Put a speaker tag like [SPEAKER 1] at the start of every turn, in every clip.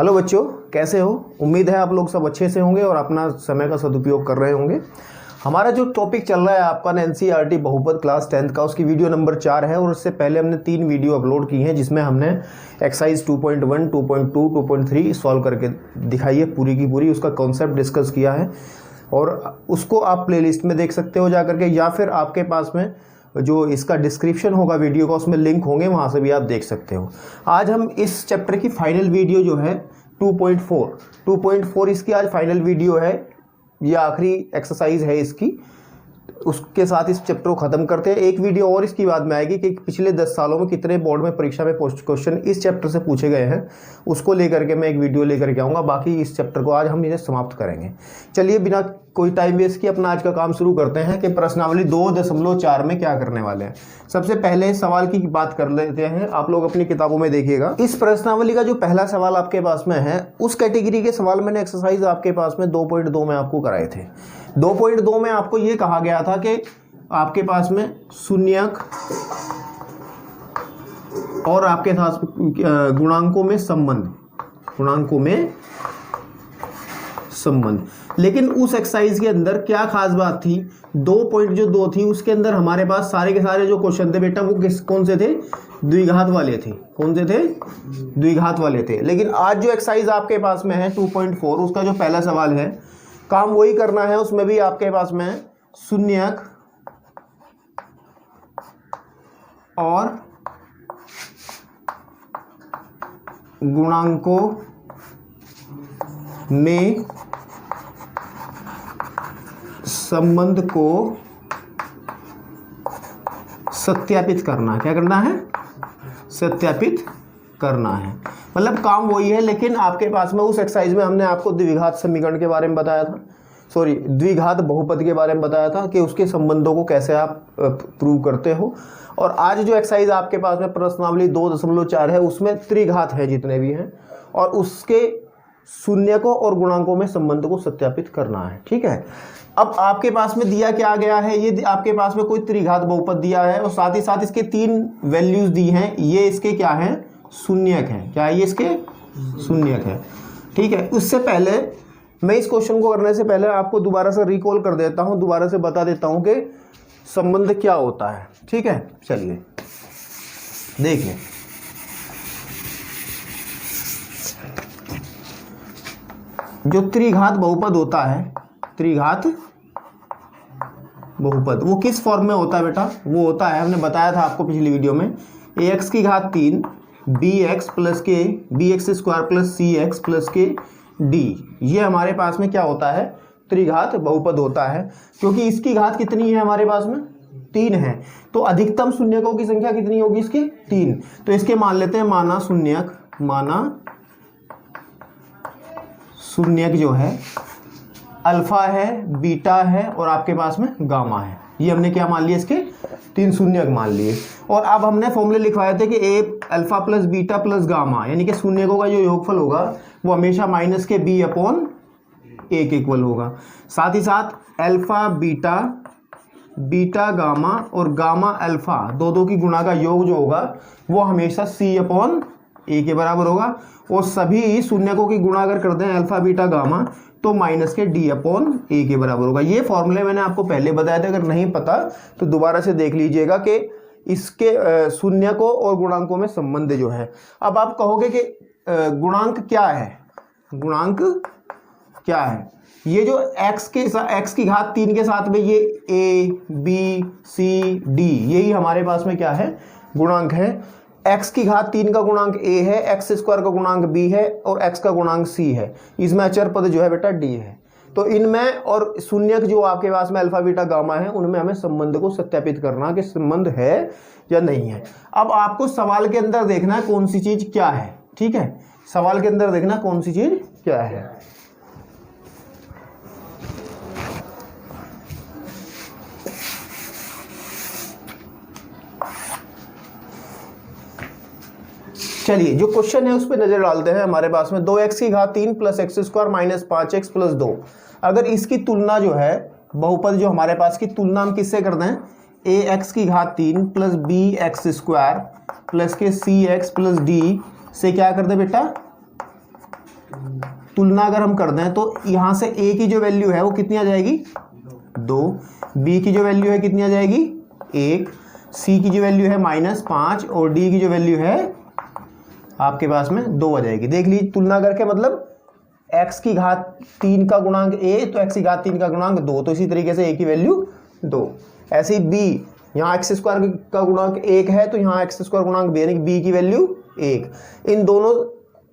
[SPEAKER 1] Hello बच्चों, कैसे हो? उम्मीद है आप लोग सब अच्छे से होंगे और अपना समय का सदुपयोग कर रहे होंगे। हमारा जो टॉपिक चल रहा है आपका एनसीईआरटी बहुपद क्लास 10th का, उसकी वीडियो नंबर 4 है और उससे पहले हमने 3 वीडियो अपलोड की हैं जिसमें हमने एक्सरसाइज 2.1, 2.2, 2.3 सॉल्व करके दिखाई है पूरी की पूरी, उसका कॉन्सेप्ट डिस्कस किया है और उसको आप प्लेलिस्ट में देख सकते हो जा करके, या फिर आपके पास में जो इसका डिस्क्रिप्शन होगा वीडियो का उसमें लिंक होंगे, वहाँ से भी आप देख सकते हो। आज हम इस चैप्टर की फाइनल वीडियो जो है 2.4 इसकी आज फाइनल वीडियो है, ये आखिरी एक्सरसाइज है इसकी। उसके साथ इस चैप्टर को ख़त्म करते हैं। एक वीडियो और इसकी बाद में आएगी कि पिछले 10 सालों में कितने बोर्ड में परीक्षा में क्वेश्चन इस चैप्टर से पूछे गए हैं, उसको लेकर के मैं एक वीडियो लेकर के आऊँगा। बाकी इस चैप्टर को आज हम इसे समाप्त करेंगे। चलिए बिना कोई टाइम वेस्ट किए अपना आज का काम शुरू करते हैं कि प्रश्नावली 2.4 में क्या करने वाले हैं। सबसे पहले सवाल की बात कर लेते हैं। आप लोग अपनी किताबों में देखिएगा, इस प्रश्नावली का जो पहला सवाल आपके पास में है उस कैटेगरी के सवाल मैंने एक्सरसाइज आपके पास में 2.2 में आपको कराए थे। 2.2 में आपको ये कहा गया था कि आपके पास में शून्यक और आपके साथ गुणांकों में संबंध, लेकिन उस एक्सरसाइज के अंदर क्या खास बात थी, 2.2 थी उसके अंदर हमारे पास सारे के सारे जो क्वेश्चन थे बेटा वो कौन से थे? द्विघात वाले थे। कौन से थे? द्विघात वाले थे। लेकिन आज जो एक्सरसाइज आपके पास में है 2.4, उसका जो पहला सवाल है काम वही करना है। उसमें भी आपके पास में शून्यक और गुणांकों में संबंध को सत्यापित करना है। क्या करना है? सत्यापित करना है। मतलब काम वही है, लेकिन आपके पास में उस एक्सरसाइज में हमने आपको द्विघात समीकरण के बारे में बताया था, द्विघात बहुपद के बारे में बताया था कि उसके संबंधों को कैसे आप प्रूव करते हो। और आज जो एक्सरसाइज आपके पास में प्रश्नावली 2.4 है उसमें त्रिघात है जितने भी हैं और उसके शून्यकों और गुणांकों में संबंध को सत्यापित करना है। ठीक है, अब आपके पास में दिया क्या गया है, ये आपके पास में कोई त्रिघात बहुपद दिया है और साथ ही साथ इसके 3 वैल्यूज दी हैं। ये इसके क्या है? शून्यक है। क्या है ये? इसके शून्यक है। ठीक है, उससे पहले मैं इस क्वेश्चन को करने से पहले आपको दोबारा से रिकॉल कर देता हूं, दोबारा से बता देता हूं कि संबंध क्या होता है। ठीक है, चलिए देखिए, जो त्रिघात बहुपद होता है, त्रिघात बहुपद वो किस फॉर्म में होता है बेटा? वो होता है, हमने बताया था आपको पिछली वीडियो में, ax की घात 3 bx प्लस के bx square plus cx plus के d। ये हमारे पास में क्या होता है? त्रिघात बहुपद होता है। क्योंकि इसकी घात कितनी है हमारे पास में? 3 है, तो अधिकतम शून्यकों की संख्या कितनी होगी इसकी? 3। तो इसके मान लेते हैं, माना शून्यक जो है अल्फा है, बीटा है और आपके पास में गामा है। ये हमने क्या मान लिया? इसके 3 शून्यक मान लिए। और अब हमने फॉर्मूले लिखवाए थे कि ए alpha plus beta plus gamma, यानी कि शून्यकों का जो योगफल होगा वो हमेशा माइनस के b अपॉन ए के इक्वल होगा। साथ ही साथ अल्फा बीटा, बीटा गामा और गामा अल्फा दो की गुणा का योग जो होगा वो हमेशा c अपॉन ए के बराबर होगा। और सभी शून्यकों की गुणा अगर कर दें अल्फा बीटा गामा तो माइनस के d अपॉन ए के बराबर होगा। ये फॉर्मूले मैंने आपको पहले बताया था, अगर नहीं पता तो दोबारा से देख लीजिएगा कि इसके शून्यकों और गुणांकों में संबंध जो है। अब आप कहोगे कि गुणांक क्या है? गुणांक क्या है? ये जो x की घात 3 के साथ में ये a b c d, यही हमारे पास में क्या है? गुणांक है। x की घात 3 का गुणांक a है, x स्क्वायर का गुणांक b है और x का गुणांक c है। इसमें अचर पद जो है बेटा d है। तो इनमें और शून्यक जो आपके पास में अल्फा बीटा गामा है उनमें हमें संबंध को सत्यापित करना कि संबंध है या नहीं है। अब आपको सवाल के अंदर देखना है कौन सी चीज क्या है। ठीक है, सवाल के अंदर देखना कौन सी चीज क्या है। चलिए जो क्वेश्चन है उस पर नजर डालते हैं। हमारे पास में 2x की घात 3 plus x square minus 5x plus 2, अगर इसकी तुलना जो है बहुपद जो हमारे पास की तुलना हम किससे कर दें? ax की घात 3 प्लस bx स्क्वायर प्लस के cx प्लस d से क्या कर दे बेटा? तुलना अगर हम कर दें तो यहाँ से a की जो वैल्यू है वो कितनी आ जाएगी 2, b की जो वैल्यू है कितनी आ जाएगी 1, c की जो वैल्यू है -5 और d की जो वैल्यू है आपके पास में 2 आ जाएगी। देख लीजिए तुलना करके, मतलब x की घात 3 का गुणांक a तो x की घात 3 का गुणांक 2, तो इसी तरीके से a की वैल्यू 2। ऐसे ही b, यहाँ x स्क्वायर का गुणांक 1 है तो यहाँ x स्क्वायर गुणांक b, यानी कि b की वैल्यू 1। इन दोनों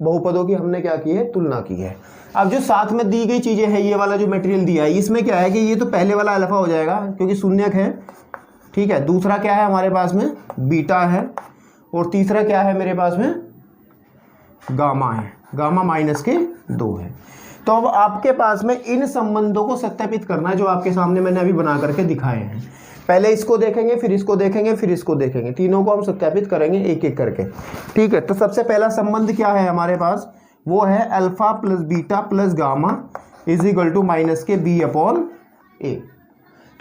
[SPEAKER 1] बहुपदों की हमने क्या की है, तुलना की है। अब जो साथ में दी गई चीजें हैं, ये वाला जो मटेरियल दिया है, इसमें क्या है कि ये तो पहले वाला अल्फा हो जाएगा क्योंकि शून्यक है, ठीक है। दूसरा क्या है हमारे पास में बीटा है, और तीसरा क्या है मेरे पास में गामा है, गामा -2 है। तो अब आपके पास में इन संबंधों को सत्यापित करना है जो आपके सामने मैंने अभी बना करके दिखाए हैं। पहले इसको देखेंगे, फिर इसको देखेंगे, फिर इसको देखेंगे, तीनों को हम सत्यापित करेंगे एक एक करके, ठीक है। तो सबसे पहला संबंध क्या है हमारे पास, वो है alpha plus beta plus gamma is equal to -k/b/a।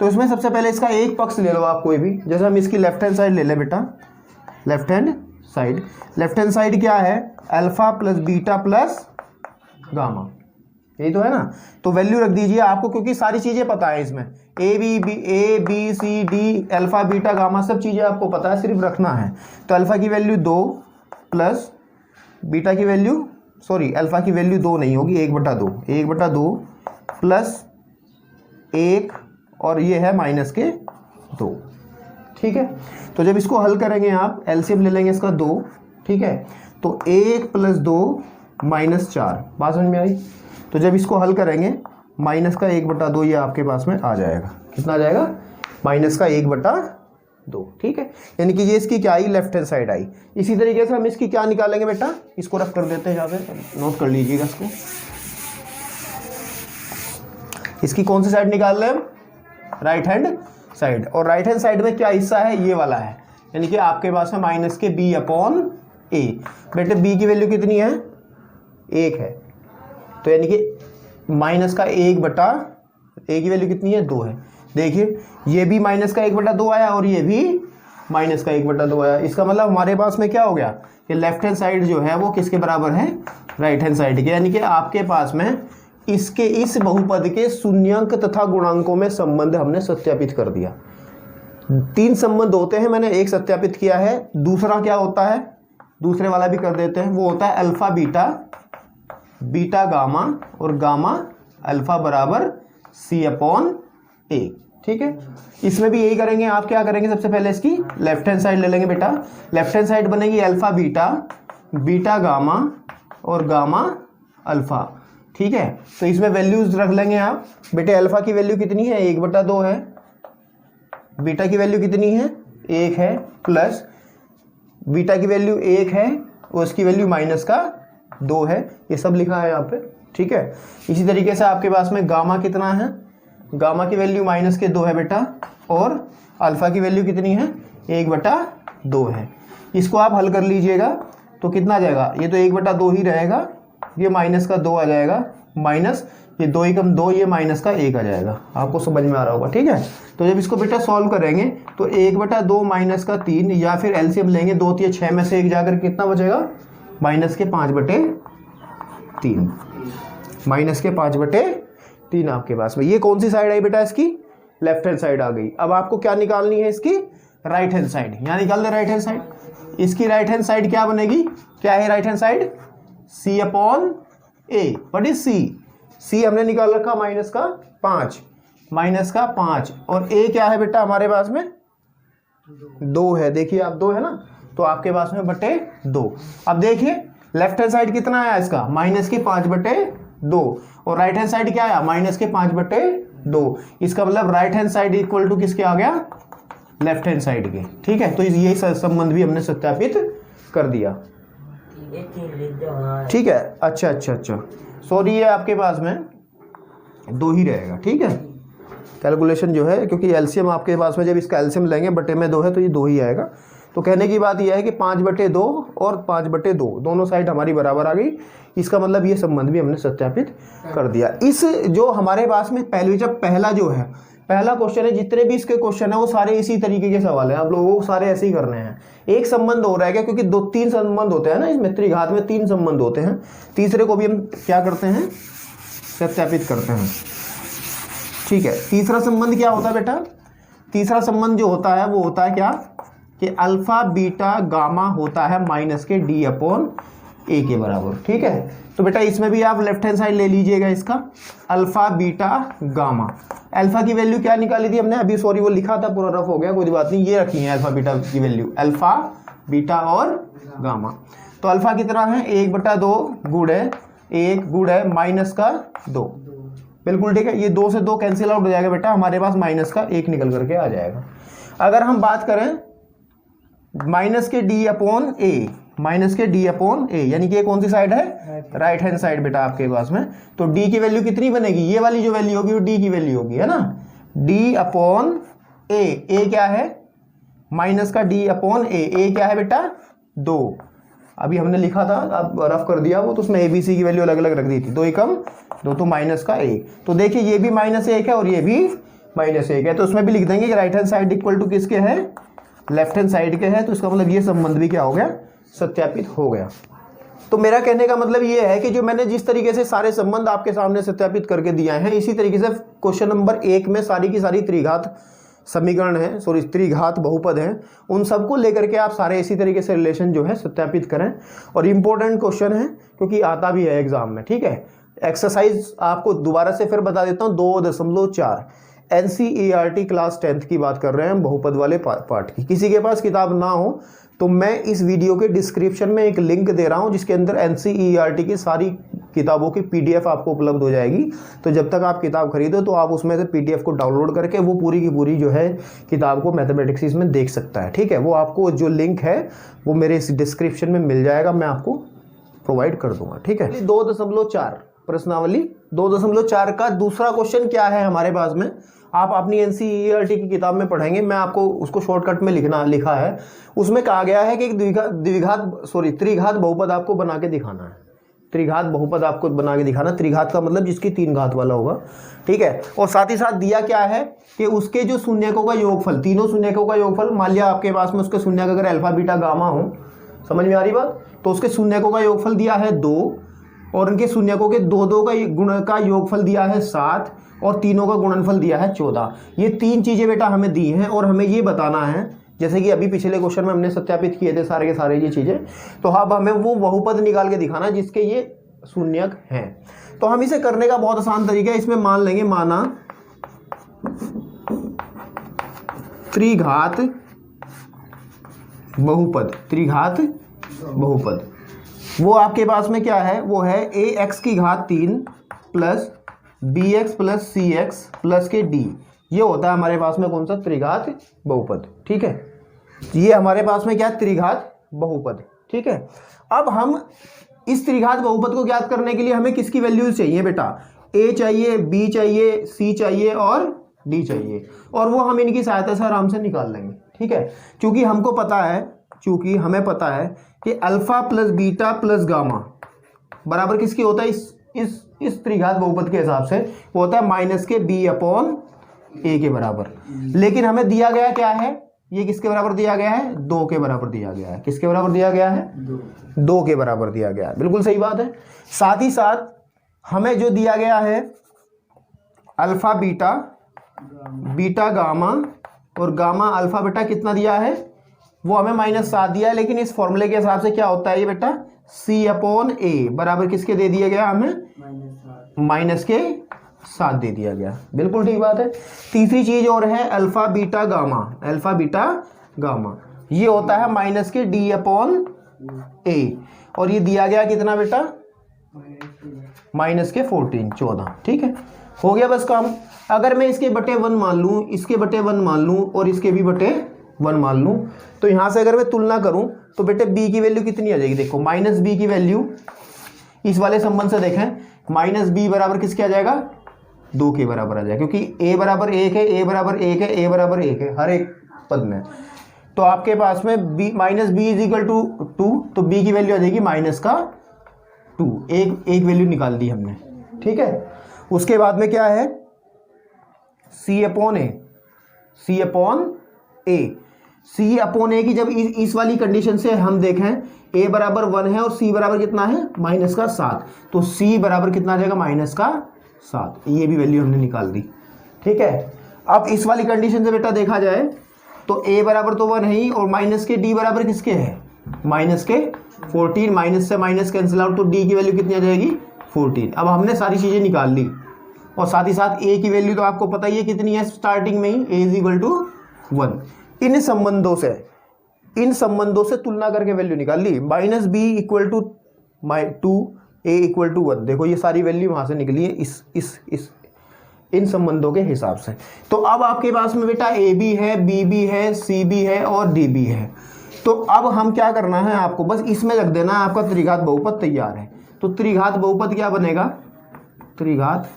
[SPEAKER 1] तो इसमें सबसे पहले इसका एक पक्ष ले लो आप कोई भी, जैसे हम इसकी लेफ्ट हैंड साइड ले लें बेटा, लेफ्ट हैंड साइड क्या है, alpha plus beta plus gamma, यही तो है ना। तो वैल्यू रख दीजिए आपको, क्योंकि सारी चीजें पता है इसमें, A B C D alpha beta gamma सब चीजें आपको पता है, सिर्फ रखना है। तो अल्फा की वैल्यू 2 प्लस बीटा की वैल्यू, सॉरी अल्फा की वैल्यू 2 नहीं होगी, 1/2 प्लस 1 और ये है -2, ठीक है। तो जब इसको हल करेंगे आप, एलसीएम ले लेंगे इसका 2, ठीक है। तो 1 + 2 -4, बात समझ में आई। तो जब इसको हल करेंगे -1/2 ये आपके पास में आ जाएगा, कितना आ जाएगा -1/2, ठीक है। यानी कि ये इसकी क्या आई, लेफ्ट हैंड साइड आई। इसी तरीके से हम इसकी क्या निकालेंगे बेटा, इसको रफ कर देते हैं, यहाँ पे नोट कर लीजिएगा इसको। इसकी कौन सी साइड निकाल रहे हैं हम, राइट हैंड साइड। और राइट हैंड साइड में क्या हिस्सा है, ये वाला है, यानी कि आपके पास में -k/b/a। बेटे b की वैल्यू कितनी है, 1 है, तो यानी कि -1/a की वैल्यू कितनी है, 2 है। देखिए ये भी -1/2 आया और ये भी -1/2 आया। इसका मतलब हमारे पास में क्या हो गया कि लेफ्ट हैंड साइड जो है वो किसके बराबर है, राइट हैंड साइड के। यानी कि आपके पास में इसके इस बहुपद के शून्यांक तथा गुणांकों में संबंध हमने सत्यापित कर दिया। 3 संबंध होते हैं, मैंने एक सत्यापित किया है, दूसरा क्या होता है, दूसरे वाला भी कर देते हैं, वो होता है अल्फा बीटा, बीटा गामा और गामा अल्फा बराबर c/a, ठीक है। इसमें भी यही करेंगे। आप क्या करेंगे, सबसे पहले इसकी लेफ्ट हैंड साइड ले लेंगे बेटा, लेफ्ट हैंड साइड बनेगी अल्फा बीटा, बीटा गामा और गामा अल्फा, ठीक है। तो इसमें वैल्यूज रख लेंगे आप बेटे। अल्फा की वैल्यू कितनी है, 1/2 है, बीटा की वैल्यू कितनी है, 1 है, प्लस बीटा की वैल्यू 1 है और उसकी वैल्यू -2 है, ये सब लिखा है यहाँ पे, ठीक है। इसी तरीके से आपके पास में गामा कितना है, गामा की वैल्यू -2 है बेटा, और अल्फा की वैल्यू कितनी है, 1/2 है। इसको आप हल कर लीजिएगा तो कितना आ जाएगा, ये तो 1/2 ही रहेगा, ये -2 आ जाएगा, माइनस ये 2 × 2 ये -1 आ जाएगा। आपको समझ में आ रहा होगा, ठीक है। तो जब इसको बेटा सॉल्व करेंगे तो 1/2 -3, या फिर एलसीएम लेंगे 2 × 6 में से 1 जाकर कितना बचेगा, -5/3, -5/3 आपके पास में। ये कौन सी साइड आई बेटा, इसकी लेफ्ट हैंड साइड आ गई। अब आपको क्या निकालनी है, इसकी राइट हैंड साइड। यहाँ निकाल दे राइट हैंड साइड। इसकी राइट हैंड साइड क्या बनेगी, क्या है right hand side, c/a। What is c हमने निकाल रखा -5 और a क्या है बेटा हमारे पास में 2 है। देखिए आप 2 है ना, तो आपके पास में /2। अब देखिए लेफ्ट हैंड साइड कितना आया इसका, -5/2 और राइट हैंड साइड क्या आया, -5/2। इसका मतलब right hand side equal to किसके आ गया, लेफ्ट हैंड साइड के, ठीक है। तो ये संबंध भी हमने सत्यापित कर दिया, ठीक है। अच्छा, सॉरी ये आपके पास में 2 ही रहेगा, ठीक है। कैलकुलेशन जो है, क्योंकि एलसीएम आपके पास में जब इसका एलसीएम लेंगे बटे में 2 है तो ये 2 ही आएगा। तो कहने की बात यह है कि 5/2 और 5/2 दोनों साइड हमारी बराबर आ गई। इसका मतलब ये संबंध भी हमने सत्यापित कर दिया। इस जो हमारे पास में जब पहला जो है पहला क्वेश्चन है, जितने भी इसके क्वेश्चन है वो सारे इसी तरीके के सवाल हैं, आप लोगों को सारे ऐसे ही करने हैं। एक संबंध हो रहा है क्या, क्योंकि 2-3 संबंध होते हैं ना इसमें, त्रिघात में 3 संबंध होते हैं, तीसरे को भी हम क्या करते हैं, सत्यापित करते हैं। ठीक है, तीसरा संबंध क्या होता है बेटा, तीसरा संबंध जो होता है वो होता है क्या कि अल्फा बीटा गामा होता है माइनस के d/a के बराबर। ठीक है, तो बेटा इसमें भी आप लेफ्ट हैंड साइड ले लीजिएगा इसका, अल्फा बीटा गामा। अल्फा की वैल्यू क्या निकाली थी हमने अभी, सॉरी वो लिखा था पूरा रफ हो गया, कोई बात नहीं, ये रखी है अल्फा बीटा की वैल्यू, अल्फा बीटा और गामा। तो अल्फा कितना है 1/2 गुणे 1 गुणे माइनस का 2, बिल्कुल ठीक है, ये 2 से 2 कैंसिल आउट हो जाएगा बेटा, हमारे पास माइनस का 1 निकल करके आ जाएगा। अगर हम बात करें माइनस के d/a, माइनस के d/a यानी कि ये कौन सी साइड है, राइट हैंड साइड बेटा आपके पास में, तो d की वैल्यू कितनी बनेगी, ये वाली जो वैल्यू होगी वो d की वैल्यू होगी, है ना, d/a, a क्या है माइनस का d/a, a क्या है बेटा 2, अभी हमने लिखा था अब रफ कर दिया वो, तो उसमें a b c की वैल्यू अलग अलग रख दी थी, 2 एकम 2 तो माइनस का a, तो देखिए ये भी -1 है और ये भी -1 है, तो उसमें भी लिख देंगे कि right hand side equal to किसके है, लेफ्ट हैंड साइड के है, तो इसका मतलब ये संबंध भी क्या हो गया, सत्यापित हो गया। तो मेरा कहने का मतलब ये है कि जो मैंने जिस तरीके से सारे संबंध आपके सामने सत्यापित करके दिए हैं, इसी तरीके से क्वेश्चन नंबर 1 में सारी की सारी त्रिघात समीकरण है, सॉरी त्रिघात बहुपद हैं, उन सबको लेकर के आप सारे इसी तरीके से रिलेशन जो है सत्यापित करें। और इम्पोर्टेंट क्वेश्चन है क्योंकि आता भी है एग्जाम में। ठीक है, एक्सरसाइज आपको दोबारा से फिर बता देता हूँ, 2.4 NCERT क्लास 10th की बात कर रहे हैं, बहुपद वाले पार्ट की। किसी के पास किताब ना हो तो मैं इस वीडियो के डिस्क्रिप्शन में एक लिंक दे रहा हूं जिसके अंदर NCERT की सारी किताबों की PDF आपको उपलब्ध हो जाएगी। तो जब तक आप किताब खरीदो तो आप उसमें से PDF को डाउनलोड करके वो पूरी की पूरी जो है किताब को मैथमेटिक्स इसमें देख सकता है। ठीक है, वो आपको जो लिंक है वो मेरे इस डिस्क्रिप्शन में मिल जाएगा, मैं आपको प्रोवाइड कर दूंगा। ठीक है, 2.4 प्रश्नावली 2.4 का दूसरा क्वेश्चन क्या है हमारे पास में, आप अपनी NCERT की किताब में पढ़ेंगे, मैं आपको उसको शॉर्टकट में लिखा है। उसमें कहा गया है कि एक त्रिघात बहुपद आपको बना के दिखाना है, त्रिघात बहुपद आपको बना के दिखाना, त्रिघात का मतलब जिसकी 3 घात वाला होगा। ठीक है, और साथ ही साथ दिया क्या है कि उसके जो शून्यकों का योगफल, तीनों शून्यकों का योगफल, मान लिया आपके पास में उसके शून्यक अगर अल्फा बीटा गामा हो, समझ में आ रही बात, तो उसके शून्यकों का योगफल दिया है 2 और उनके शून्यकों के 2 का गुण का योगफल दिया है 7 और तीनों का गुणनफल दिया है 14। ये 3 चीजें बेटा हमें दी हैं और हमें ये बताना है, जैसे कि अभी पिछले क्वेश्चन में हमने सत्यापित किए थे सारे के सारे ये चीजें, तो अब हमें वो बहुपद निकाल के दिखाना जिसके ये शून्यक हैं। तो हम इसे करने का बहुत आसान तरीका है, इसमें मान लेंगे, माना त्रिघात बहुपद, त्रिघात बहुपद वो आपके पास में क्या है, वो है ax की घात 3 plus bx plus cx plus के d, ये होता है हमारे पास में कौन सा, त्रिघात बहुपद। ठीक है, ये हमारे पास में क्या, त्रिघात बहुपद। ठीक है, अब हम इस त्रिघात बहुपद को ज्ञात करने के लिए हमें किसकी वैल्यूज चाहिए बेटा, a चाहिए, b चाहिए, c चाहिए और d चाहिए, और वो हम इनकी सहायता से आराम से निकाल लेंगे। ठीक है, क्योंकि हमको पता है, चूंकि हमें पता है कि alpha plus beta plus gamma बराबर किसकी होता है, इस त्रिघात बहुपद के हिसाब से वो होता है माइनस के b/a के बराबर। लेकिन हमें दिया गया क्या है, ये किसके बराबर दिया गया है, 2 के बराबर दिया गया है। किसके बराबर दिया गया है, 2 के बराबर दिया गया है, बिल्कुल सही बात है। साथ ही साथ हमें जो दिया गया है अल्फा बीटा, बीटा गामा और गामा अल्फा बेटा कितना दिया है, वो हमें -7 दिया है, लेकिन इस फॉर्मूले के हिसाब से क्या होता है ये बेटा, c/a बराबर किसके दे दिया गया, हमें -7 दे दिया गया। बिल्कुल ठीक बात है। तीसरी चीज और है alpha beta gamma, alpha beta gamma ये होता है -d/a और ये दिया गया कितना बेटा, -14। ठीक है, हो गया बस काम। अगर मैं इसके बटे 1 मान लूं, इसके बटे 1 मान लूं और इसके भी बटे 1 मान लूं, तो यहां से अगर मैं तुलना करूं तो बेटे b की वैल्यू कितनी आ जाएगी, देखो -b की वैल्यू इस वाले संबंध से देखें, -b बराबर किसके आ जाएगा, 2 के बराबर आ जाएगा, क्योंकि a बराबर 1 है, a बराबर 1 है, a बराबर 1 है हर एक पद में। तो आपके पास में b = 2, तो b की वैल्यू आ जाएगी -2, एक वैल्यू निकाल दी हमने। ठीक है, उसके बाद में क्या है, सी अपॉन ए, सी अपॉन ए, सी अपॉन ए की जब इस वाली कंडीशन से हम देखें ए बराबर 1 है और सी बराबर कितना है -7, तो सी बराबर कितना आ जाएगा -7। ये भी वैल्यू हमने निकाल दी। ठीक है, अब इस वाली कंडीशन से बेटा देखा जाए तो ए बराबर तो 1 है ही, और माइनस के डी बराबर किसके है -14, माइनस से माइनस कैंसिल आउट, तो डी की वैल्यू कितनी आ जाएगी 14। अब हमने सारी चीज़ें निकाल ली, और साथ ही साथ ए की वैल्यू तो आपको पता ही है कितनी है स्टार्टिंग में ही, ए इज इक्वल टू 1। इन संबंधों से तुलना करके वैल्यू निकाल ली। -b equal to 2, a equal to 1, देखो ये सारी वैल्यू वहां से निकली है इस इन संबंधों के हिसाब से। तो अब आपके पास में बेटा a भी है, b भी है, c भी है और d भी है। तो अब हम क्या करना है, आपको बस इसमें रख देना है, आपका त्रिघात बहुपद तैयार है। तो त्रिघात बहुपद क्या बनेगा, त्रिघात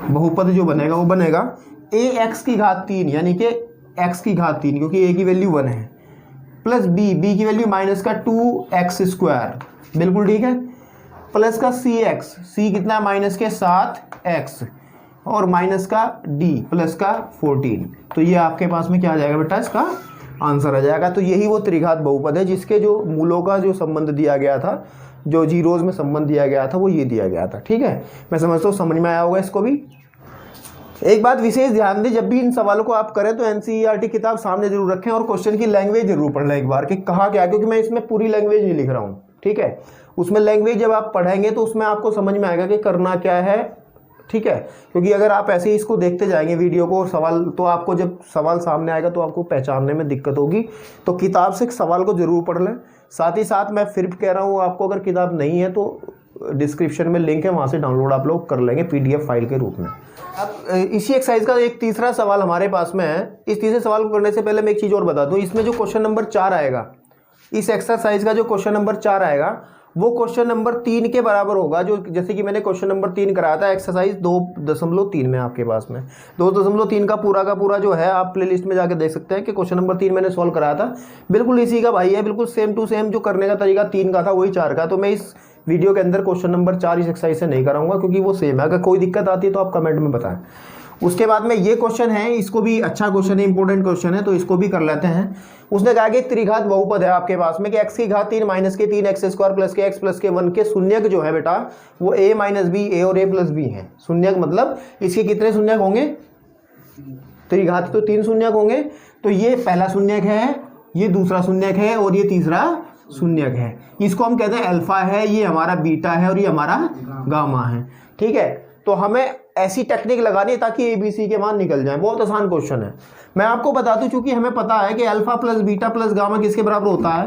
[SPEAKER 1] बहुपद जो बनेगा वो बनेगा ax की घात 3, यानी कि x की घात 3, क्योंकि a की वैल्यू 1 है, प्लस b की वैल्यू -2x², बिल्कुल ठीक है, प्लस का c कितना है -7x, और माइनस का d प्लस का 14। तो ये आपके पास में क्या आ जाएगा बेटा, इसका आंसर आ जाएगा। तो यही वो त्रिघात बहुपद है जिसके जो मूलों का जो संबंध दिया गया था, जो जीरोज में संबंध दिया गया था, वो ये दिया गया था। ठीक है, मैं समझता हूँ समझ में आया होगा इसको भी। एक बात विशेष ध्यान दें, जब भी इन सवालों को आप करें तो एनसीईआरटी किताब सामने जरूर रखें और क्वेश्चन की लैंग्वेज जरूर पढ़ लें एक बार कि कहा क्या, क्योंकि मैं इसमें पूरी लैंग्वेज नहीं लिख रहा हूँ। ठीक है, उसमें लैंग्वेज जब आप पढ़ेंगे तो उसमें आपको समझ में आएगा कि करना क्या है। ठीक है, क्योंकि अगर आप ऐसे ही इसको देखते जाएंगे वीडियो को और सवाल, तो आपको जब सवाल सामने आएगा तो आपको पहचानने में दिक्कत होगी। तो किताब से सवाल को जरूर पढ़ लें। साथ ही साथ मैं फिर कह रहा हूँ आपको, अगर किताब नहीं है तो डिस्क्रिप्शन में लिंक है, वहाँ से डाउनलोड आप लोग कर लेंगे PDF फाइल के रूप में। अब इसी एक्सरसाइज का एक तीसरा सवाल हमारे पास में है। इस तीसरे सवाल को करने से पहले मैं एक चीज़ और बता दूँ, इसमें जो क्वेश्चन नंबर 4 आएगा, इस एक्सरसाइज का जो क्वेश्चन नंबर 4 आएगा वो क्वेश्चन नंबर 3 के बराबर होगा। जो जैसे कि मैंने क्वेश्चन नंबर 3 कराया था एक्सरसाइज 2.3 में, आपके पास में 2.3 का पूरा जो है, आप प्लेलिस्ट में जाके देख सकते हैं कि क्वेश्चन नंबर 3 मैंने सॉल्व कराया था। बिल्कुल इसी का भाई है, बिल्कुल सेम टू सेम जो करने का तरीका 3 का था वही 4 का। तो मैं इस वीडियो के अंदर क्वेश्चन नंबर 4 इस एक्सरसाइज से नहीं कराऊंगा क्योंकि वो सेम है। अगर कोई दिक्कत आती है तो आप कमेंट में बताएं। उसके बाद में ये क्वेश्चन है, इसको भी अच्छा क्वेश्चन है, इंपॉर्टेंट क्वेश्चन है, तो इसको भी कर लेते हैं। उसने कहा कि त्रिघात बहुपद है आपके पास में कि x की घात 3 माइनस के 3x² प्लस के x प्लस के 1 के शून्यक जो है बेटा वो a माइनस b, a और a प्लस b है। शून्यक मतलब इसके कितने शून्यक होंगे, त्रिघात तो 3 शून्यक होंगे। तो ये पहला शून्यक है, ये दूसरा शून्यक है और ये तीसरा शून्यक है। इसको हम कहते हैं अल्फा है, ये हमारा बीटा है और ये हमारा गामा है। ठीक है, तो हमें ऐसी टेक्निक लगानी है ताकि ABC के मान निकल जाएं। बहुत आसान क्वेश्चन है। मैं आपको बता दूं, चूंकि हमें पता है कि alpha plus beta plus gamma किसके बराबर होता है,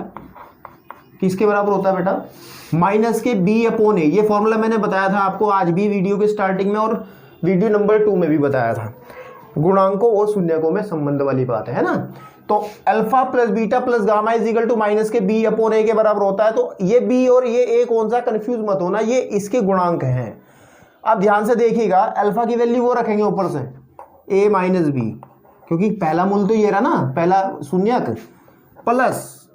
[SPEAKER 1] किसके बराबर होता है बेटा, माइनस के b अपॉन a। ये फॉर्मूला मैंने बताया था आपको आज भी वीडियो के स्टार्टिंग में और वीडियो नंबर 2 में भी बताया था। गुणांकों और शून्यकों में संबंध वाली बात है ना। तो alpha plus beta plus gamma is equal to minus के b अपॉन a के बराबर होता है। तो ये b और ये a कौन सा, कंफ्यूज मत होना, ये इसके गुणांक हैं। अब ध्यान से देखिएगा, अल्फा की वैल्यू वो रखेंगे ऊपर से a माइनस बी, क्योंकि पहला मूल तो ये रहा ना, पहला शून्यक, प्लस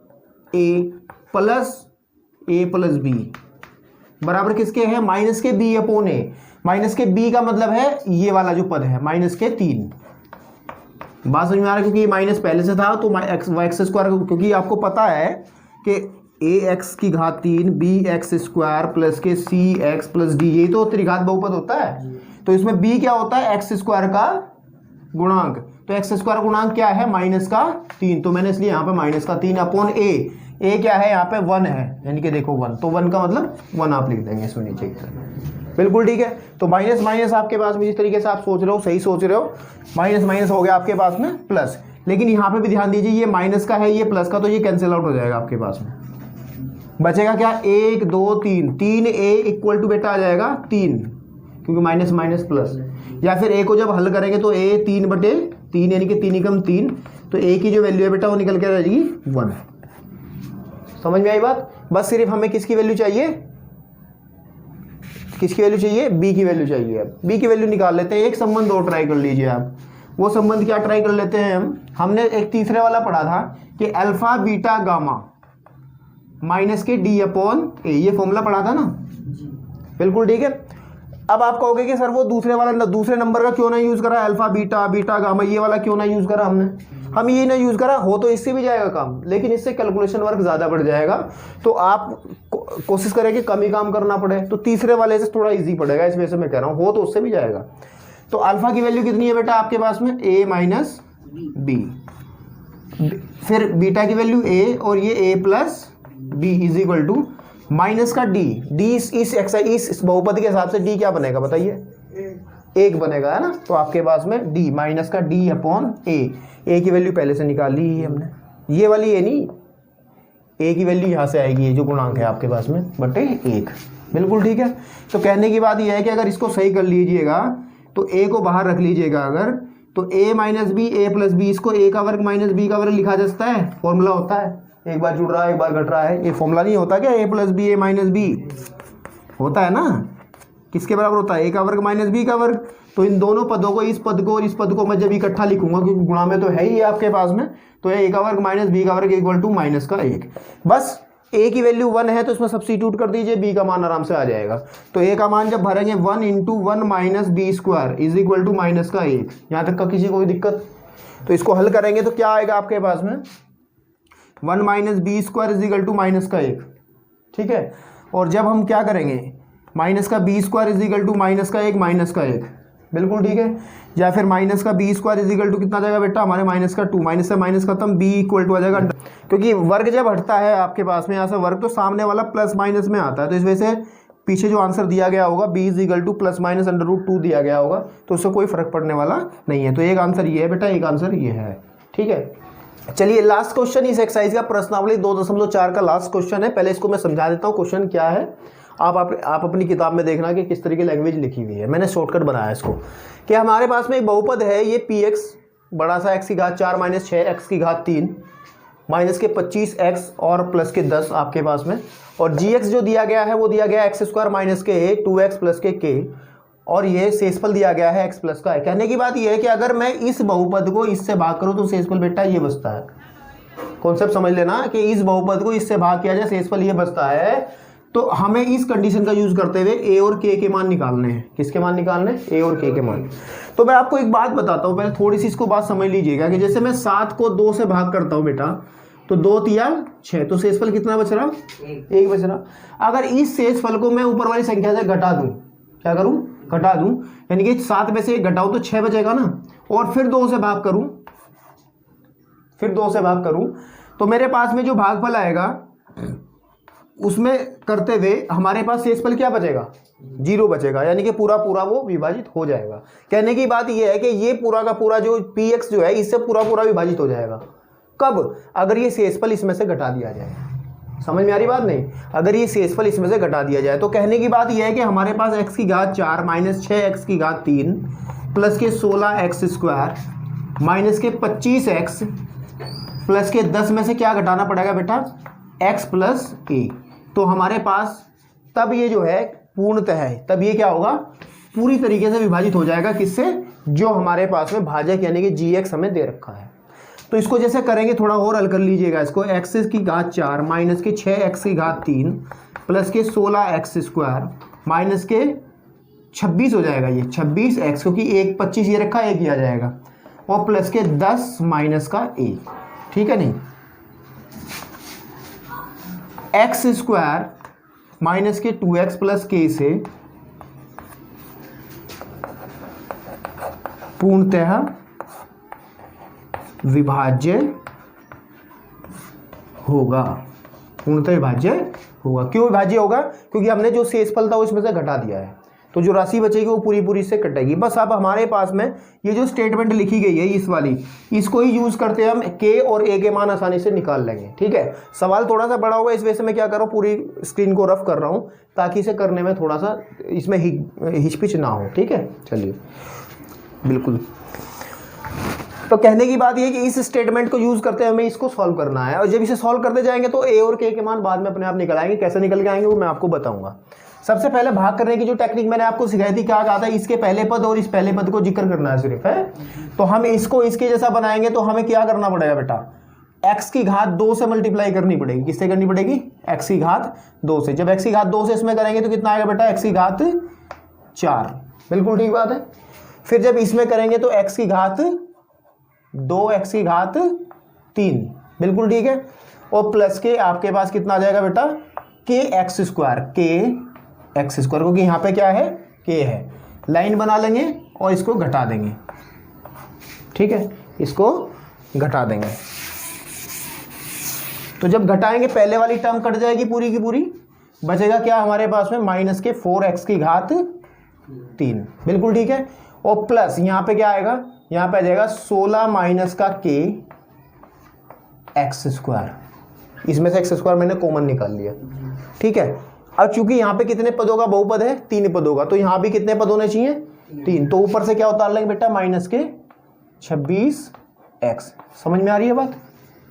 [SPEAKER 1] a प्लस बी बराबर किसके है, माइनस के b अपॉन a। माइनस के b का मतलब है ये वाला जो पद है माइनस के 3। बात समझ में आ रहा है, क्योंकि माइनस पहले से था तो x², क्योंकि आपको पता है कि ax की घात 3 bx² प्लस के cx प्लस d, यही तो त्रिघात बहुपद होता है। तो इसमें b क्या होता है, x² का गुणांक। तो x² गुणांक क्या है, माइनस का 3। तो मैंने इसलिए यहाँ पे माइनस का 3 अपॉन a क्या है, यहाँ पे 1 है, यानी कि देखो 1, तो 1 का मतलब 1 आप लिख देंगे इसमें नीचे की तरफ। बिल्कुल ठीक है। तो माइनस माइनस आपके पास में जिस तरीके से आप सोच रहे हो, सही सोच रहे हो, माइनस माइनस हो गया आपके पास में प्लस। लेकिन यहाँ पे भी ध्यान दीजिए, ये माइनस का है, ये प्लस का, तो ये कैंसिल आउट हो जाएगा आपके पास में। बचेगा क्या, 1 2 3, 3a इक्वल टू बेटा आ जाएगा 3, क्योंकि माइनस माइनस प्लस। या फिर a को जब हल करेंगे तो a 3/3 यानी कि 3 एकम 3, तो a की जो वैल्यू है बेटा वो निकल के आ जाएगी 1। समझ में आई बात। बस सिर्फ हमें किसकी वैल्यू चाहिए, किसकी वैल्यू चाहिए, b की वैल्यू चाहिए। अब b की वैल्यू निकाल लेते हैं। एक संबंध और ट्राई कर लीजिए आप। वो संबंध क्या ट्राई कर लेते हैं हमने एक तीसरे वाला पढ़ा था कि अल्फा बीटा गामा माइनस के d अपॉन a, ये फॉर्मूला पढ़ा था ना, बिल्कुल ठीक है। अब आप कहोगे कि सर वो दूसरे नंबर का क्यों ना यूज़ करा, अल्फा बीटा बीटा गामा, ये वाला क्यों ना यूज़ करा हमने, हम ये ना यूज़ करा, हो तो इससे भी जाएगा काम, लेकिन इससे कैलकुलेशन वर्क ज़्यादा बढ़ जाएगा, तो आप कोशिश करें कि कम ही काम करना पड़े, तो तीसरे वाले से थोड़ा ईजी पड़ेगा, इस वजह से मैं कह रहा हूँ, हो तो उससे भी जाएगा। तो अल्फा की वैल्यू कितनी है बेटा आपके पास में, a माइनस बी, फिर बीटा की वैल्यू a और ये a plus b is equal to minus का डी, डी इस बहुपद के हिसाब से डी क्या बनेगा बताइए, एक बनेगा, है ना। तो आपके पास में d माइनस का d अपॉन a की वैल्यू पहले से निकाल ली है हमने, ये वाली a नहीं, a की वैल्यू यहाँ से आएगी, ये जो गुणांक है आपके पास में बटे 1, बिल्कुल ठीक है। तो कहने की बात यह है कि अगर इसको सही कर लीजिएगा तो a को बाहर रख लीजिएगा अगर, तो a minus b a plus b, इसको a का वर्ग माइनस b का वर्ग लिखा जा सकता है, फॉर्मूला होता है, एक बार जुड़ रहा है एक बार घट रहा है, ये फॉर्मूला नहीं होता क्या, a plus b a minus b होता है ना, किसके बराबर होता है, a का वर्ग माइनस b का वर्ग। तो इन दोनों पदों को, इस पद को और इस पद को मैं जब इकट्ठा लिखूंगा, क्योंकि गुणा में तो है ही आपके पास में, तो ये a का वर्ग माइनस b का वर्ग इक्वल टू माइनस का 1, बस a की वैल्यू 1 है तो इसमें सब्स्टिट्यूट कर दीजिए, b का मान आराम से आ जाएगा। तो a का मान जब भरेंगे 1 into 1 minus b square is equal to minus का 1, यहाँ तक का किसी को कोई दिक्कत। तो इसको हल करेंगे तो क्या आएगा आपके पास में, 1 minus b square is equal to minus का 1, ठीक है। और जब हम क्या करेंगे, माइनस का b square is equal to minus का 1 माइनस का 1, बिल्कुल ठीक है। या फिर माइनस का b square is equal to कितना जाएगा बेटा हमारे, माइनस का 2, माइनस से माइनस खत्म, बी इक्वल टू आ जाएगा, क्योंकि वर्ग जब हटता है आपके पास में यहाँ से वर्ग, तो सामने वाला प्लस माइनस में आता है, तो इस वजह से पीछे जो आंसर दिया गया होगा b is equal to plus minus under root 2 दिया गया होगा, तो उससे कोई फर्क पड़ने वाला नहीं है। तो एक आंसर ये है बेटा, एक आंसर ये है, ठीक है। चलिए लास्ट क्वेश्चन इस एक्सरसाइज का, प्रश्नावली 2.4 का लास्ट क्वेश्चन है। पहले इसको मैं समझा देता हूँ क्वेश्चन क्या है, आप अपनी किताब में देखना कि किस तरह की लैंग्वेज लिखी हुई है, मैंने शॉर्टकट बनाया इसको। कि हमारे पास में एक बहुपद है, ये px बड़ा सा x की घात 4 माइनस 6 x की घात 3 माइनस के 25x और प्लस के 10 आपके पास में, और gx जो दिया गया है वो दिया गया है एक्स स्क्वायर माइनस के 2x प्लस के k, और ये शेषफल दिया गया है x प्लस का है। कहने की बात ये है कि अगर मैं इस बहुपद को इससे भाग करूं तो शेषफल बेटा ये बचता है, कॉन्सेप्ट समझ लेना कि इस बहुपद को इससे भाग किया जाए शेषफल ये बचता है। तो हमें इस कंडीशन का यूज करते हुए a और k के मान निकालने हैं, किसके मान निकालने, a और k के मान। तो मैं आपको एक बात बताता हूँ, पहले थोड़ी सी इसको बात समझ लीजिएगा कि जैसे मैं 7 को 2 से भाग करता हूँ बेटा, तो 2 तिया 6, तो शेषफल कितना बच रहा, 1 बच रहा। अगर इस शेषफल को मैं ऊपर वाली संख्या से घटा दूं, क्या करूं, घटा दूं, यानी कि 7 में से 1 घटाऊं तो 6 बचेगा ना, और फिर 2 से भाग करूं, तो मेरे पास में जो भागफल आएगा उसमें करते हुए हमारे पास शेषफल क्या बचेगा, 0 बचेगा, यानी कि पूरा वो विभाजित हो जाएगा। कहने की बात यह है कि ये पूरा का पूरा जो px जो है इससे पूरा विभाजित हो जाएगा। कब, अगर ये शेषफल इसमें से घटा दिया जाए, समझ में आ रही बात नहीं, अगर ये शेषफल इसमें से घटा दिया जाए। तो कहने की बात यह है कि हमारे पास x की घात 4 माइनस 6x की घात 3 प्लस के 16x स्क्वायर माइनस के 25x प्लस के 10 में से क्या घटाना पड़ेगा बेटा, x प्लस a। तो हमारे पास तब ये जो है पूर्णतः है, तब ये क्या होगा, पूरी तरीके से विभाजित हो जाएगा, किससे, जो हमारे पास में भाजक यानी कि gx हमें दे रखा है। तो इसको जैसे करेंगे, थोड़ा और हल कर लीजिएगा इसको, x की घात 4 माइनस के 6x की घात 3 प्लस के 16x स्क्वायर माइनस के 26 हो जाएगा, ये 26x, क्योंकि 25 ये रखा 1 किया जाएगा, और प्लस के 10 माइनस का a, ठीक है नहीं, एक्स स्क्वायर माइनस के 2x प्लस k से पूर्णतः विभाज्य होगा, पूर्णतः विभाज्य होगा। क्यों विभाज्य होगा, क्योंकि हमने जो शेषफल था उसमें से घटा दिया है, तो जो राशि बचेगी वो पूरी से कटेगी। बस अब हमारे पास में ये जो स्टेटमेंट लिखी गई है इस वाली, इसको ही यूज करते हम k और a के मान आसानी से निकाल लेंगे, ठीक है। सवाल थोड़ा सा बड़ा होगा, इस वजह से मैं क्या कर रहा हूँ, पूरी स्क्रीन को रफ कर रहा हूँ ताकि इसे करने में थोड़ा सा इसमें हिचपिच ना हो, ठीक है। चलिए बिल्कुल, तो कहने की बात ये है कि इस स्टेटमेंट को यूज करते हमें इसको सॉल्व करना है, और जब इसे सॉल्व करते जाएंगे तो a और k के मान बाद में अपने आप निकल आएंगे। कैसे निकल के आएंगे वो मैं आपको बताऊंगा। सबसे पहले भाग करने की जो टेक्निक मैंने आपको सिखाई थी, क्या कहा था, इसके पहले पद और इस पहले पद को जिक्र करना है सिर्फ, है। तो हम इसको इसके जैसा बनाएंगे तो हमें क्या करना पड़ेगा बेटा, x की घात 2 से मल्टीप्लाई करनी पड़ेगी, किससे करनी पड़ेगी, x की घात 2 से। जब x की घात 2 से इसमें करेंगे तो कितना आएगा बेटा, x की घात 4, बिल्कुल ठीक बात है। फिर जब इसमें करेंगे तो x की घात 2, x की घात 3, बिल्कुल ठीक है। और प्लस के आपके पास कितना आ जाएगा बेटा, के एक्स स्क्वायर, क्योंकि यहाँ पे क्या है, के है। लाइन बना लेंगे और इसको घटा देंगे, ठीक है, इसको घटा देंगे। तो जब घटाएंगे पहले वाली टर्म कट जाएगी पूरी की पूरी, बचेगा क्या हमारे पास में, माइनस के 4x की घात 3, बिल्कुल ठीक है। और प्लस यहाँ पे क्या आएगा, यहाँ पे आ जाएगा 16 माइनस का के एक्स स्क्वायर, इसमें से एक्स स्क्वायर मैंने कॉमन निकाल लिया, ठीक है। अब चूंकि यहाँ पे कितने पदों का बहुपद है, 3 पदों का, तो यहाँ भी कितने पद होने चाहिए, 3। तो ऊपर से क्या उतार लेंगे बेटा, माइनस के 26x, समझ में आ रही है बात,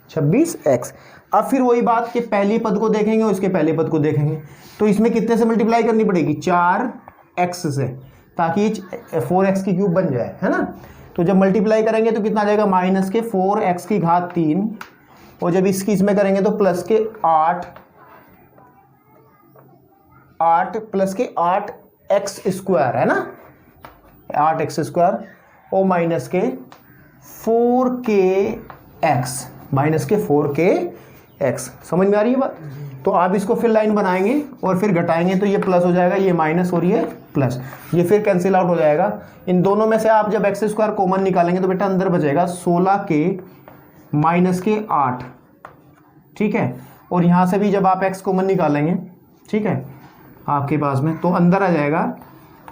[SPEAKER 1] 26x। अब फिर वही बात कि पहली पद को देखेंगे और इसके पहले पद को देखेंगे, तो इसमें कितने से मल्टीप्लाई करनी पड़ेगी, 4x से, ताकि 4x की क्यूब बन जाए, है ना। तो जब मल्टीप्लाई करेंगे तो कितना आ जाएगा, माइनस के 4x की घात 3, और जब इसकी इसमें करेंगे तो प्लस के 8 प्लस के 8x स्क्वायर, है ना, 8x स्क्वायर, और माइनस के 4kx, माइनस के 4kx, समझ में आ रही है बात। तो आप इसको फिर लाइन बनाएंगे और फिर घटाएंगे तो ये प्लस हो जाएगा, ये माइनस और ये प्लस, ये फिर कैंसिल आउट हो जाएगा। इन दोनों में से आप जब एक्स स्क्वायर कॉमन निकालेंगे तो बेटा अंदर बचेगा 16k माइनस के 8, ठीक है। और यहाँ से भी जब आप x कॉमन निकालेंगे, ठीक है, आपके पास में, तो अंदर आ जाएगा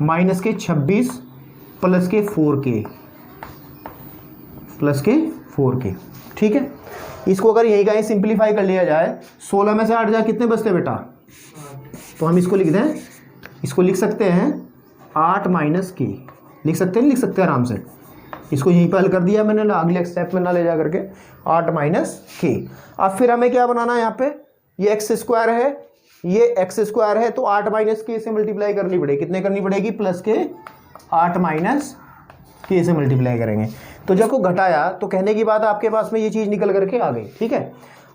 [SPEAKER 1] माइनस के 26 प्लस के 4k, ठीक है। इसको अगर यही कहीं सिंप्लीफाई कर लिया जाए, 16 में से 8 जा कितने बचते बेटा, तो हम इसको लिख दें, इसको लिख सकते हैं 8 माइनस के, लिख सकते हैं, लिख सकते हैं आराम से। इसको यहीं पर हल कर दिया मैंने, अगले स्टेप में ना ले जा करके, 8 माइनस के। अब फिर हमें क्या बनाना है, यहाँ पे ये एक्स स्क्वायर है, ये एक्स स्क्वायर है, तो 8 माइनस के से मल्टीप्लाई करनी पड़ेगी, कितने करनी पड़ेगी, प्लस के 8 माइनस के से मल्टीप्लाई करेंगे। तो जब को घटाया तो कहने की बात आपके पास में ये चीज़ निकल करके आ गई, ठीक है।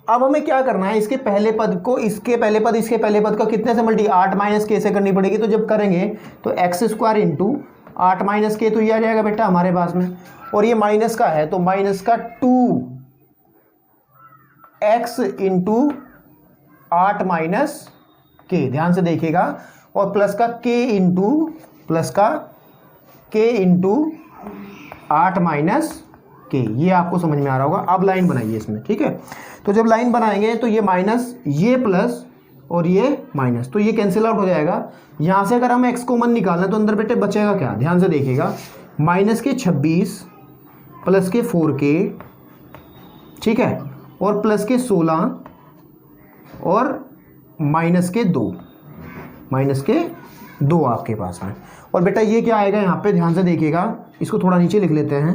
[SPEAKER 1] अब हमें क्या करना है, इसके पहले पद को इसके पहले पद, इसके पहले पद का कितने से मल्टी, 8 माइनस के से करनी पड़ेगी। तो जब करेंगे तो एक्स स्क्वायर इंटू 8 माइनस के, तो ये आ जाएगा बेटा हमारे पास में, और ये माइनस का है तो माइनस का 2x इंटू 8 माइनस के, ध्यान से देखिएगा, और प्लस का k इंटू, प्लस का k इंटू 8 माइनस के, ये आपको समझ में आ रहा होगा। अब लाइन बनाइए इसमें, ठीक है। तो जब लाइन बनाएंगे तो ये माइनस, ये प्लस और ये माइनस, तो ये कैंसिल आउट हो जाएगा। यहाँ से अगर हमें x कॉमन निकालना है तो अंदर बेटे बचेगा क्या, ध्यान से देखिएगा, माइनस के 26 प्लस के 4k, ठीक है, और प्लस के 16 और माइनस के 2, आपके पास में। और बेटा ये क्या आएगा यहाँ पे, ध्यान से देखिएगा, इसको थोड़ा नीचे लिख लेते हैं,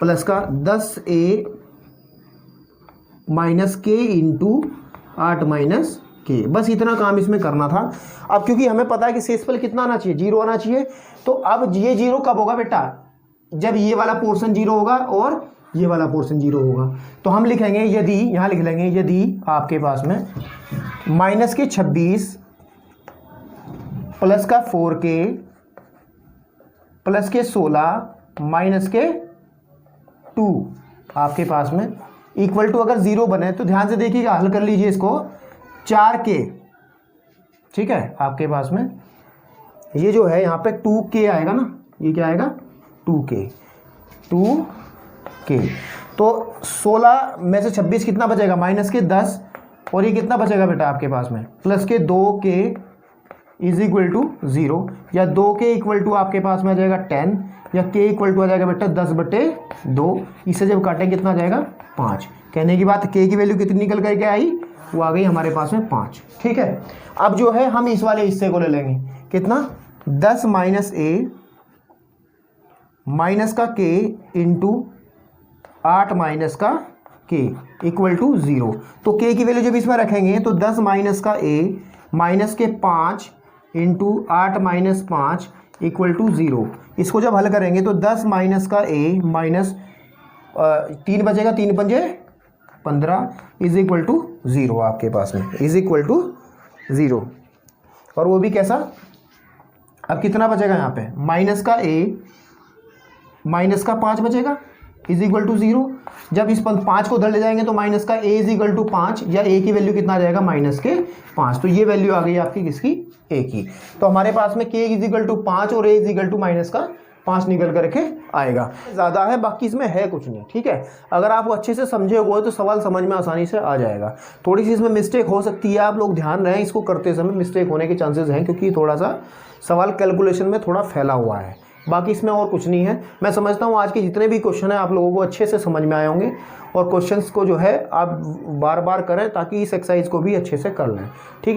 [SPEAKER 1] प्लस का 10a माइनस के इंटू 8 माइनस के, बस इतना काम इसमें करना था। अब क्योंकि हमें पता है कि शेषफल कितना आना चाहिए, 0 आना चाहिए, तो अब ये 0 कब होगा बेटा, जब ये वाला पोर्शन 0 होगा और ये वाला पोर्शन 0 होगा। तो हम लिखेंगे यदि, यहाँ लिख लेंगे, यदि आपके पास में माइनस के 26 प्लस का 4k प्लस के 16 माइनस के 2 आपके पास में इक्वल टू, अगर 0 बने तो ध्यान से देखिएगा, हल कर लीजिए इसको, 4k, ठीक है, आपके पास में ये जो है यहाँ पे 2k आएगा ना, ये क्या आएगा, 2k। तो 16 में से 26 कितना बचेगा, माइनस के 10, और ये कितना बचेगा बेटा आपके पास में, प्लस के 2k इज इक्वल टू 0, या 2k इक्वल टू आपके पास में आ जाएगा 10, या k इक्वल टू आ जाएगा बेटा 10/2। इसे जब काटें कितना आ जाएगा, 5। कहने की बात, k की वैल्यू कितनी निकल करके आई, वो आ गई हमारे पास में 5, ठीक है। अब जो है हम इस वाले हिस्से को ले लेंगे, कितना, 10 माइनस a माइनस का k इंटू 8 माइनस का k इक्वल टू 0। तो k की वैल्यू जब इसमें रखेंगे तो 10 माइनस का a माइनस के 5 इंटू 8 माइनस 5 इक्वल टू 0। इसको जब हल करेंगे तो 10 माइनस का a माइनस 3 बचेगा, 3 पंजे 15 इज इक्वल टू 0 आपके पास में, इज इक्वल टू 0। और वो भी कैसा, अब कितना बचेगा यहाँ पे, माइनस का a माइनस का 5 बचेगा इज इक्वल टू 0। जब इस 5 को उधर ले जाएंगे तो माइनस का a इज इक्वल टू 5, या a की वैल्यू कितना आ जाएगा, माइनस के 5। तो ये वैल्यू आ गई आपकी किसकी, a की। तो हमारे पास में k इज इक्वल टू 5 और a is equal to minus का 5 निकल करके आएगा। ज़्यादा है, बाकी इसमें है कुछ नहीं, ठीक है। अगर आप अच्छे से समझे हुए तो सवाल समझ में आसानी से आ जाएगा। थोड़ी सी इसमें मिस्टेक हो सकती है, आप लोग ध्यान रहें, इसको करते समय मिस्टेक होने के चांसेस हैं, क्योंकि थोड़ा सा सवाल कैलकुलेशन में थोड़ा फैला हुआ है। बाकी इसमें और कुछ नहीं है। मैं समझता हूँ आज के जितने भी क्वेश्चन हैं आप लोगों को अच्छे से समझ में आए होंगे, और क्वेश्चंस को जो है आप बार बार करें ताकि इस एक्सरसाइज को भी अच्छे से कर लें, ठीक है।